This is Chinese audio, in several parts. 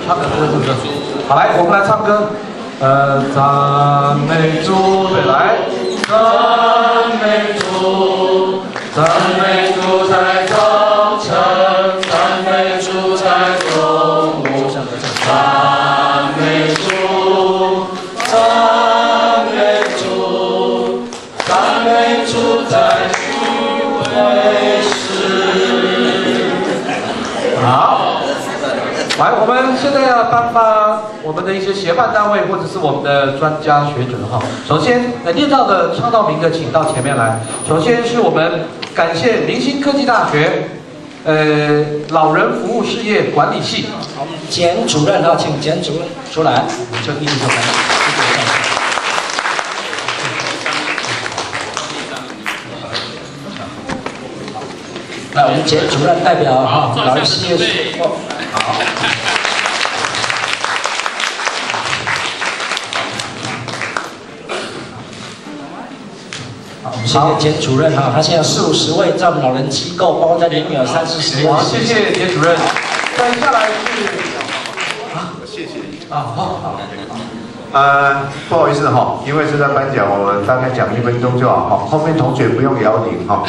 唱歌是不是？好，来，我们来唱歌。赞美主，对，来，赞美主，赞美主在早晨，赞美主在中午，赞美主，赞美主，赞美主在聚会时。好。 来，我们现在要颁发我们的一些协办单位或者是我们的专家学者哈。首先，念到的、唱到名的，请到前面来。首先是我们感谢明星科技大学，老人服务事业管理系。好，简主任哈，请简主任出来，就一起出来。来，我们简主任代表哈，老人事业所。好。 谢谢简主任哈，他现在40-50位，在我们老人机构，包括在里面有30-40位。好，谢谢简主任。再下来是谢谢。好。不好意思哈，因为是在颁奖，我大概讲1分钟就好哈，后面同学不用摇铃哈。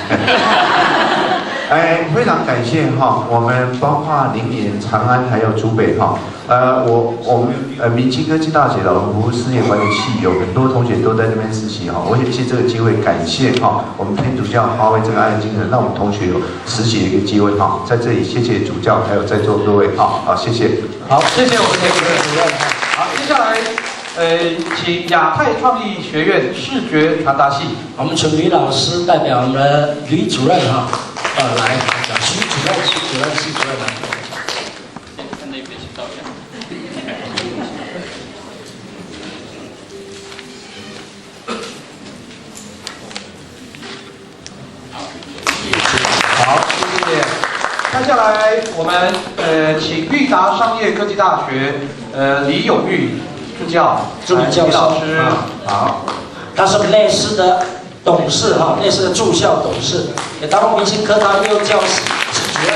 非常感谢哈，我们包括林园、长安还有竹北哈，我们明清科技大学老人服务事业管理系有很多同学都在这边实习哈，我也借这个机会感谢哈，我们天主教发挥这个爱的精神，让我们同学有实习的一个机会哈，在这里谢谢主教还有在座各位哈，好谢谢。好，谢谢我们的主任。好，接下来请亚太创意学院视觉传达系，我们请吕老师代表我们的吕主任哈。 来，徐主任来。看那边去照相。好，谢谢。接下来我们请裕达商业科技大学李永玉助教，助理教授老师。好，他是内师的董事哈，内师的驻校董事。 也当过明星科大幼教系主任。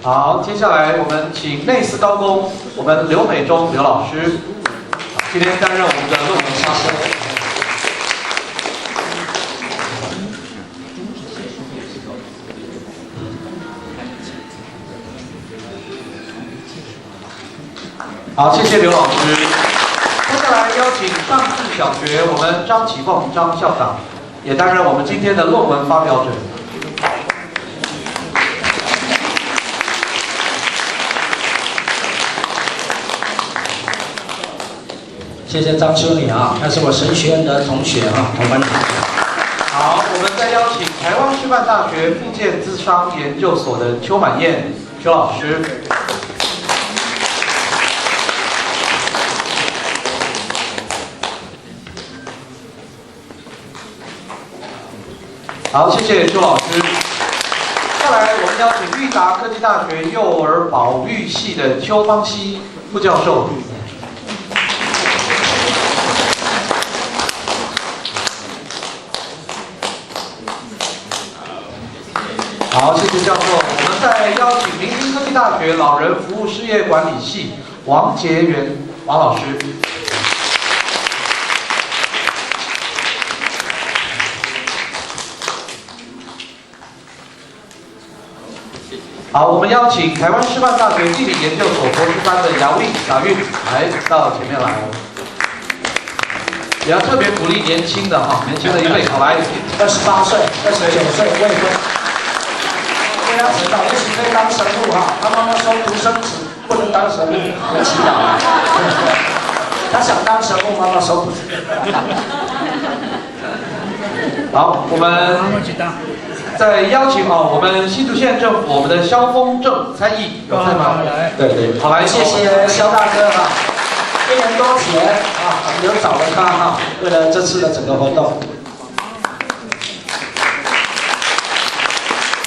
好，接下来我们请内斯高工，我们刘美忠刘老师，今天担任我们的论文发表。好，谢谢刘老师。 接下来邀请上智小学我们张启凤张校长，也担任我们今天的论文发表者。谢谢张修女啊，她是我神学院的同学啊，同班同学。好，我们再邀请台湾师范大学复健咨商研究所的邱满燕邱老师。 好，谢谢邱老师。再来，我们邀请裕达科技大学幼儿保育系的邱芳熙副教授。好，谢谢教授。我们再邀请明星科技大学老人服务事业管理系王杰元王老师。 好，我们邀请台湾师范大学地理研究所博士班的姚韵来到前面来，也要特别鼓励年轻的哈，年轻的一位，好来，28岁、29岁未婚，对他知道也许可以当神父哈，他妈妈说独生子不能当神父，很祈祷。他想当神父，妈妈说不。好，我们再邀请我们新竹县政府我们的萧丰正参议有在吗？对，好来，谢谢萧大哥哈，1年多前有找了他哈，为了这次的整个活动。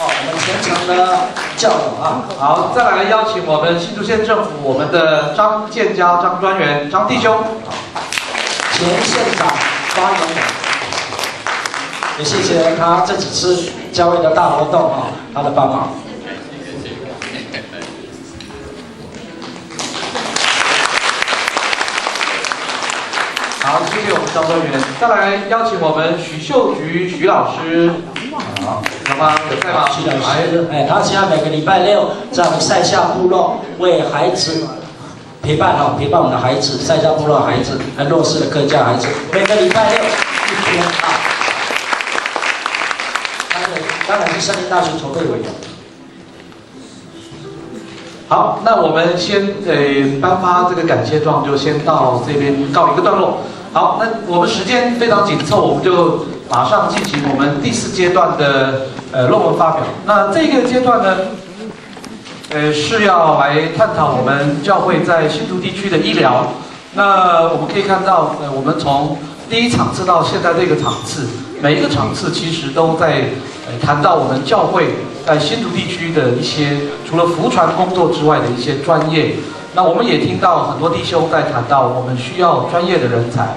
我们虔诚的教友啊。好，再来邀请我们新竹县政府我们的张建家张专员张弟兄，前县长发言人。也谢谢他这几次教会的大活动啊，他的帮忙。好，谢谢我们张专员。再来邀请我们许秀菊许老师。好，好吗？有在吗？许老师，他现在每个礼拜六在我们塞夏部落为孩子陪伴我们的孩子，塞夏部落孩子，弱势的客家孩子，每个礼拜六1天啊。当然是森林大学筹备委员。好，那我们先颁发这个感谢状，就先到这边告一个段落。好，那我们时间非常紧凑，我们就马上进行我们第4阶段的论文发表。那这个阶段呢，是要来探讨我们教会在新竹地区的医疗。那我们可以看到，我们从第1场次到现在这个场次，每一个场次其实都在谈到我们教会在新竹地区的一些除了福传工作之外的一些专业。那我们也听到很多弟兄在谈到我们需要专业的人才，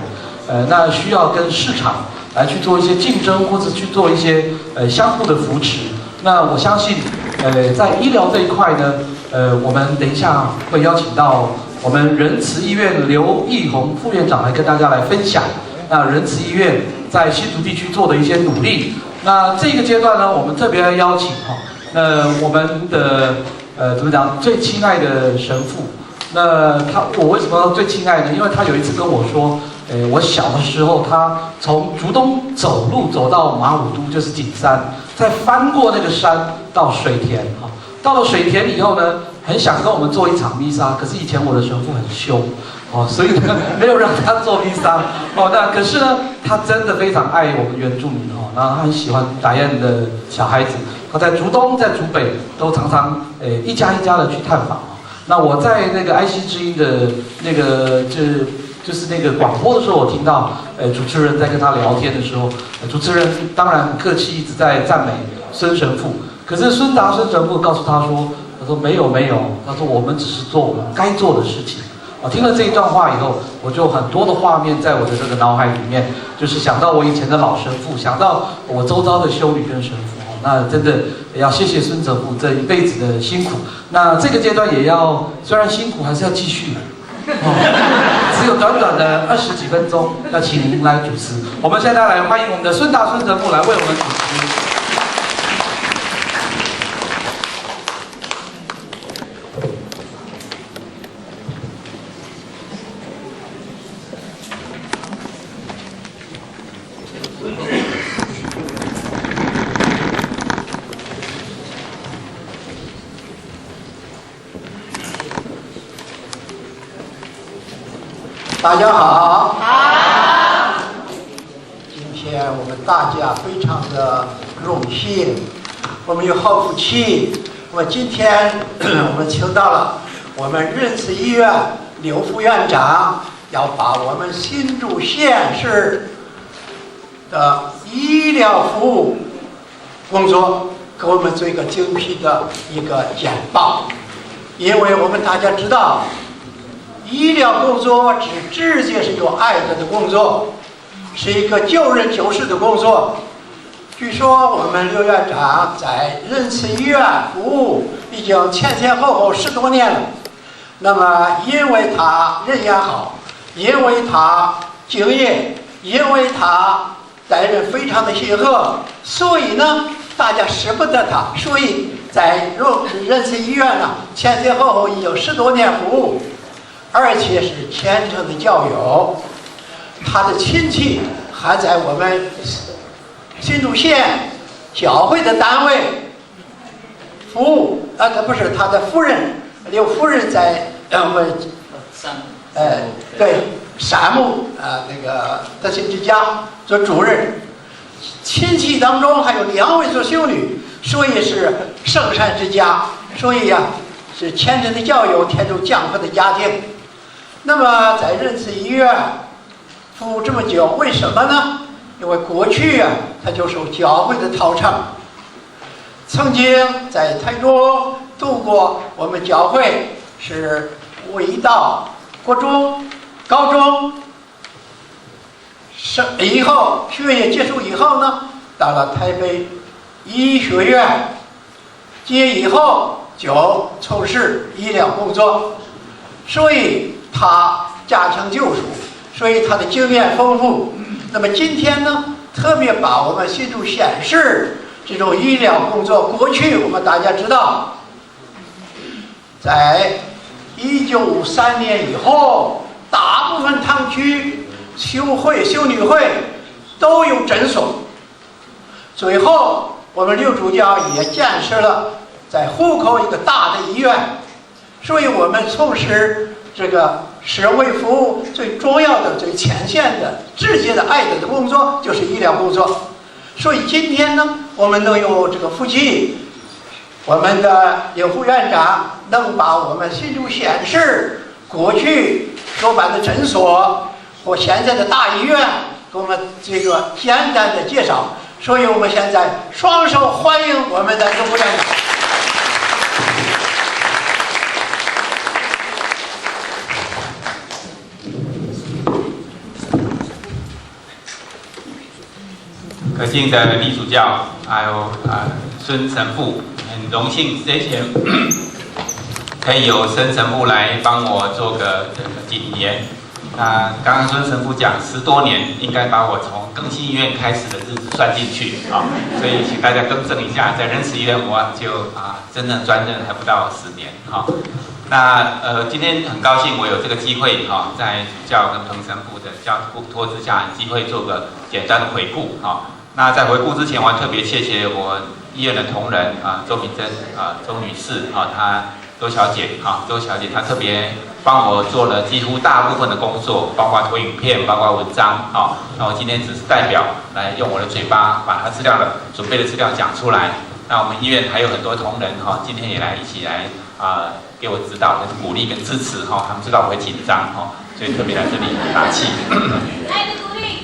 那需要跟市场来去做一些竞争，或者去做一些相互的扶持。那我相信，在医疗这一块呢，我们等一下会邀请到我们仁慈医院刘义宏副院长来跟大家来分享，那仁慈医院在新竹地区做的一些努力。那这个阶段呢，我们特别来邀请我们的怎么讲最亲爱的神父。那我为什么要最亲爱呢？因为他有一次跟我说，我小的时候，他从竹东走路走到马武都，就是景山，再翻过那个山到水田到了水田以后呢，很想跟我们做一场弥撒，可是以前我的神父很凶所以呢没有让他做弥撒那可是呢，他真的非常爱我们原住民然后他很喜欢打雁的小孩子，他在竹东在竹北都常常一家一家的去探访那我在那个爱惜之音的那个就是那个广播的时候，我听到主持人在跟他聊天的时候，主持人当然很客气，一直在赞美孙神父。可是孙神父告诉他说：“他说没有，他说我们只是做我们该做的事情。”我听了这一段话以后，我就很多的画面在我的这个脑海里面，就是想到我以前的老神父，想到我周遭的修女跟神父。那真的也要谢谢孙神父这一辈子的辛苦。那这个阶段也要，虽然辛苦，还是要继续只有短短的20几分钟，要请您来主持。我们现在来欢迎我们的孙神父来为我们主持。大家好。好。今天我们大家非常的荣幸，我们有好福气。今天我们请到了我们仁慈医院刘副院长，要把我们新竹县市的医疗服务工作给我们做一个精辟的一个简报。因为我们大家知道，医疗工作直接是有爱的工作，是一个救人救世的工作。据说我们刘院长在仁慈医院服务已经前后10多年了。那么因为他人缘好，因为他敬业，因为他待人非常的亲和，所以呢大家舍不得他，所以在仁慈医院呢前后已经10多年服务，而且是虔诚的教友。他的亲戚还在我们新竹县教会的单位服务，他不是他的夫人刘夫人在对山木那个德行之家做主任，亲戚当中还有2位做修女，所以是圣山之家，所以是虔诚的教友，天主降福的家庭。那么在仁慈医院服务这么久，为什么呢？因为过去他就受教会的陶成，曾经在台中度过我们教会是味道国中、高中，以后学业结束以后呢，到了台北医学院，毕业以后就从事医疗工作，所以他加强救赎，所以他的经验丰富。那么今天呢，特别把我们新竹县市这种医疗工作，过去我们大家知道，在1953年以后，大部分堂区修女会都有诊所。最后，我们刘主教也建设了在湖口一个大的医院，所以我们从事这个社会服务最重要的、最前线的、直接的爱的工作就是医疗工作。所以今天呢，我们能有这个福气，我们的刘副院长能把我们新竹县市过去所办的诊所和现在的大医院给我们这个简单的介绍。所以我们现在双手欢迎我们的刘副院长。可敬的李主教，还有孙神父，很荣幸之前可以有孙神父来帮我做个引言。那刚刚孙神父讲10多年，应该把我从更新医院开始的日子算进去啊，所以请大家更正一下，在仁慈医院我就真正专任还不到10年哈。那今天很高兴我有这个机会哈，在主教跟彭神父的交托之下，有机会做个简单的回顾哈。那在回顾之前，我要特别谢谢我医院的同仁周敏珍周女士周小姐她特别帮我做了几乎大部分的工作，包括投影片，包括文章那我今天只是代表来用我的嘴巴把他准备的资料讲出来。那我们医院还有很多同仁今天也一起来给我指导、鼓励跟支持他们知道我会紧张所以特别来这里打气。爱的鼓励。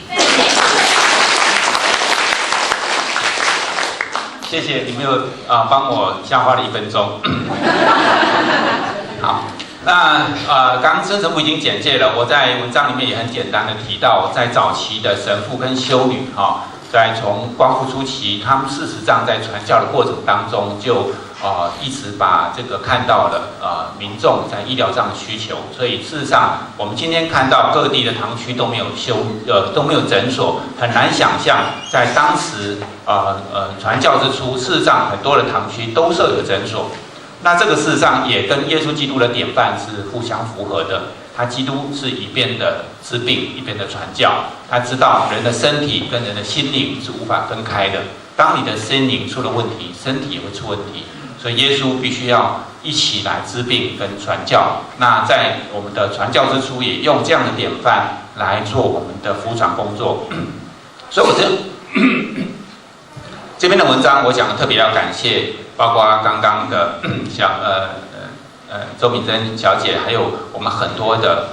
谢谢你们有帮我消化了1分钟。好，那刚刚孙神父已经简介了，我在文章里面也很简单的提到，在早期的神父跟修女在从光复初期，他们事实上在传教的过程当中就一直把这个看到了民众在医疗上的需求，所以事实上我们今天看到各地的堂区都没有诊所，很难想象在当时传教之初，事实上很多的堂区都设有诊所。那这个事实上也跟耶稣基督的典范是互相符合的。他基督是一边的治病，一边的传教。他知道人的身体跟人的心灵是无法分开的。当你的心灵出了问题，身体也会出问题。所以耶稣必须要一起来治病跟传教。那在我们的传教之初，也用这样的典范来做我们的服传工作。所以我这边的文章，我想特别要感谢，包括刚刚的周敏珍小姐，还有我们很多的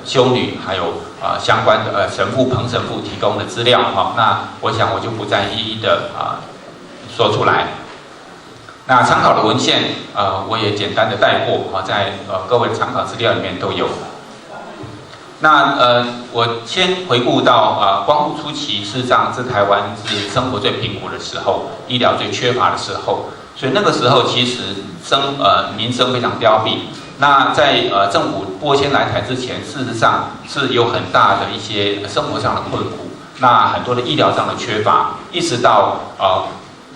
修女，还有相关的神父彭神父提供的资料那我想我就不再一一的说出来。那参考的文献我也简单的带过在各位的参考资料里面都有。那我先回顾到光复初期，事实上是台湾是生活最贫苦的时候，医疗最缺乏的时候。所以那个时候其实民生非常凋敝。那在政府拨迁来台之前，事实上是有很大的一些生活上的困苦，那很多的医疗上的缺乏，一直到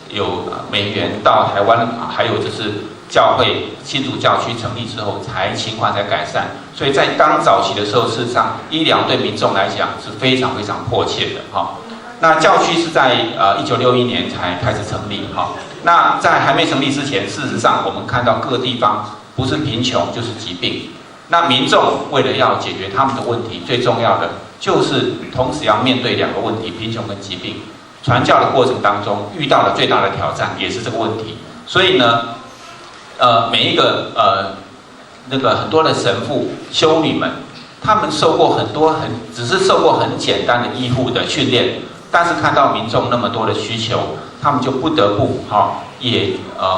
有美援到台湾，还有就是教会新竹教区成立之后，情况才改善。所以在刚早期的时候，事实上医疗对民众来讲是非常非常迫切的那教区是在1961年才开始成立那在还没成立之前，事实上我们看到各地方不是贫穷就是疾病。那民众为了要解决他们的问题，最重要的就是同时要面对2个问题：贫穷跟疾病。传教的过程当中遇到的最大的挑战也是这个问题。所以呢，每一个很多的神父修女们，他们受过只是受过很简单的医护的训练，但是看到民众那么多的需求，他们就不得不也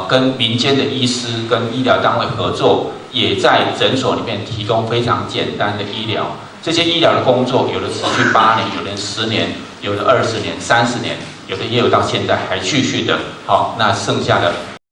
跟民间的医师跟医疗单位合作，也在诊所里面提供非常简单的医疗。这些医疗的工作，有的持续8年，有的10年，有的20年、30年。有的也有到现在还继续的。好，那剩下的